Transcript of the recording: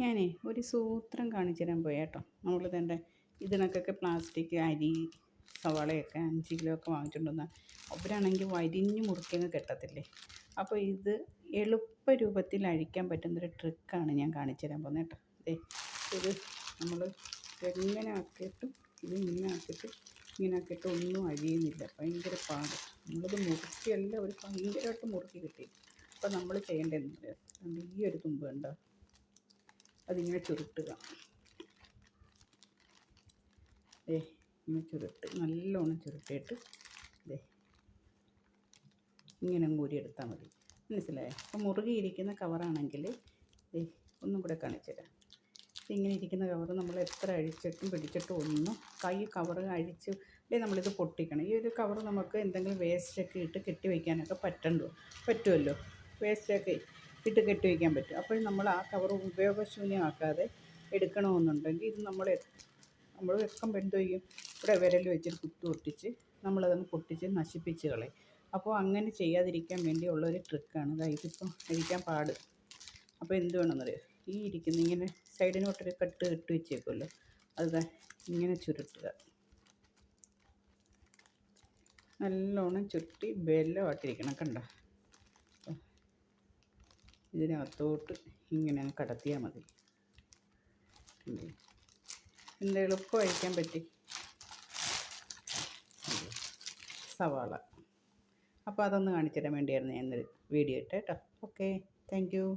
ഞാനേ ഒരു സൂത്രം കാണിച്ചു തരാൻ പോയി കേട്ടോ. നമ്മളിതെൻ്റെ ഇതിനൊക്കെ പ്ലാസ്റ്റിക് അരി സവാളയൊക്കെ 5 കിലോ ഒക്കെ വാങ്ങിച്ചുകൊണ്ട് വന്നാൽ അവരാണെങ്കിൽ വരിഞ്ഞ് മുറിക്കങ്ങ് കെട്ടത്തില്ലേ. അപ്പോൾ ഇത് എളുപ്പ രൂപത്തിൽ അഴിക്കാൻ പറ്റുന്നൊരു ട്രിക്കാണ് ഞാൻ കാണിച്ചു തരാൻ പോകുന്നത് കേട്ടോ. ഇത് നമ്മൾ എങ്ങനെ ആക്കിയിട്ടും ഇങ്ങനെ ആക്കിയിട്ട് ഒന്നും അഴിയുന്നില്ല, ഭയങ്കര പാട്. നമ്മളത് മുറുക്കിയല്ല, ഒരു ഭയങ്കരമായിട്ട് മുറുക്കി കിട്ടി. അപ്പോൾ നമ്മൾ ചെയ്യേണ്ടതെന്ന് പറയാം, ഈ ഒരു തുമ്പ് കണ്ടോ, അതിങ്ങനെ ചുരുട്ടുക. ഇങ്ങനെ നല്ലോണം ചുരുട്ടിയിട്ട് ഇങ്ങനെ ഊരിയെടുത്താൽ മതി. മനസ്സിലായോ? അപ്പോൾ മുറുകിയിരിക്കുന്ന കവറാണെങ്കിൽ ഒന്നും കൂടെ കാണിച്ചു തരാം. ഇങ്ങനെ ഇരിക്കുന്ന കവറ് നമ്മൾ എത്ര അഴിച്ചിട്ടും പിടിച്ചിട്ടും ഒന്നും കവറ് അഴിച്ച് നമ്മളിത് പൊട്ടിക്കണം. ഈ ഒരു കവറ് നമുക്ക് എന്തെങ്കിലും വേസ്റ്റൊക്കെ ഇട്ട് കെട്ടി വയ്ക്കാനൊക്കെ പറ്റുമല്ലോ. വേസ്റ്റൊക്കെ ഇട്ട് കെട്ടി വയ്ക്കാൻ പറ്റും. അപ്പോൾ നമ്മൾ ആ കവർ ഉപയോഗശൂന്യമാക്കാതെ എടുക്കണമെന്നുണ്ടെങ്കിൽ ഇത് നമ്മൾ വെക്കുമ്പോൾ എന്ത് ചെയ്യും, ഇവിടെ വിരൽ വെച്ചിട്ട് പൊട്ടിച്ച് നമ്മളതൊന്ന് പൊട്ടിച്ച് നശിപ്പിച്ച് കളയും. അപ്പോൾ അങ്ങനെ ചെയ്യാതിരിക്കാൻ വേണ്ടിയുള്ളൊരു ട്രിക്കാണ് ഇതിപ്പം അഴിക്കാൻ പാട്. അപ്പോൾ എന്ത് വേണമെന്നറിയോ, ഈ ഇരിക്കുന്ന ഇങ്ങനെ സൈഡിനോട്ടൊരു കെട്ട് വെച്ചേക്കുമല്ലോ, അത് ഇങ്ങനെ ചുരുട്ടുക. നല്ലോണം ചുരുട്ടി ബലമായിട്ടിരിക്കണം. കണ്ടോ, ഇതിനകത്തോട്ട് ഇങ്ങനെ കടത്തിയാൽ മതി. എന്ത് എളുപ്പം അഴിക്കാൻ പറ്റി സവാള. അപ്പോൾ അതൊന്ന് കാണിച്ചു തരാൻ വേണ്ടിയായിരുന്നു ഞാൻ ഇന്നൊരു വീഡിയോ ഇട്ടേ കേട്ടോ. Okay, thank you.